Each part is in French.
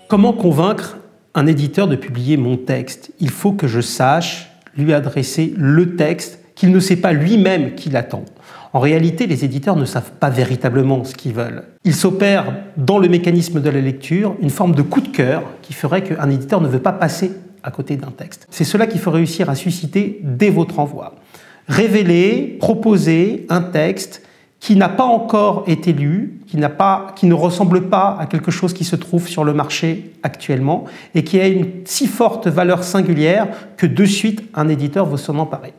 Comment convaincre un éditeur de publier mon texte? Il faut que je sache lui adresser le texte qu'il ne sait pas lui-même qu'il attend. En réalité, les éditeurs ne savent pas véritablement ce qu'ils veulent. Il s'opère dans le mécanisme de la lecture une forme de coup de cœur qui ferait qu'un éditeur ne veut pas passer à côté d'un texte. C'est cela qu'il faut réussir à susciter dès votre envoi. Révéler, proposer un texte qui n'a pas encore été lu, qui ne ressemble pas à quelque chose qui se trouve sur le marché actuellement et qui a une si forte valeur singulière que de suite un éditeur veut s'en emparer.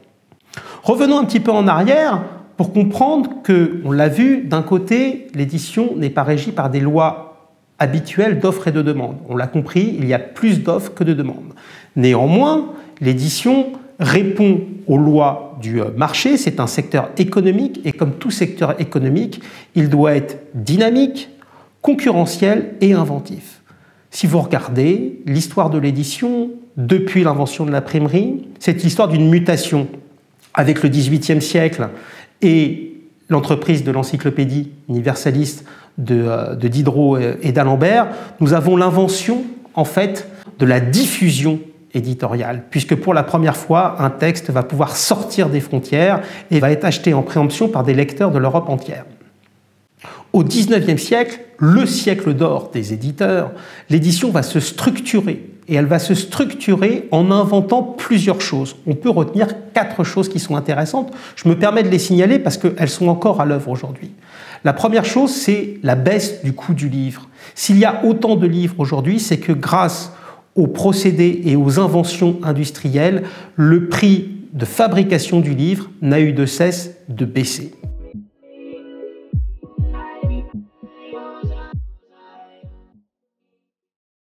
Revenons un petit peu en arrière pour comprendre que, on l'a vu, d'un côté, l'édition n'est pas régie par des lois habituelles d'offres et de demandes. On l'a compris, il y a plus d'offres que de demandes. Néanmoins, l'édition répond aux lois du marché, c'est un secteur économique et comme tout secteur économique, il doit être dynamique, concurrentiel et inventif. Si vous regardez l'histoire de l'édition depuis l'invention de l'imprimerie, c'est l'histoire d'une mutation. Avec le XVIIIe siècle et l'entreprise de l'encyclopédie universaliste de Diderot et d'Alembert, nous avons l'invention en fait de la diffusion éditoriale, puisque pour la première fois, un texte va pouvoir sortir des frontières et va être acheté en préemption par des lecteurs de l'Europe entière. Au XIXe siècle, le siècle d'or des éditeurs, l'édition va se structurer. Et elle va se structurer en inventant plusieurs choses. On peut retenir 4 choses qui sont intéressantes. Je me permets de les signaler parce qu'elles sont encore à l'œuvre aujourd'hui. La première chose, c'est la baisse du coût du livre. S'il y a autant de livres aujourd'hui, c'est que grâce aux procédés et aux inventions industrielles, le prix de fabrication du livre n'a eu de cesse de baisser.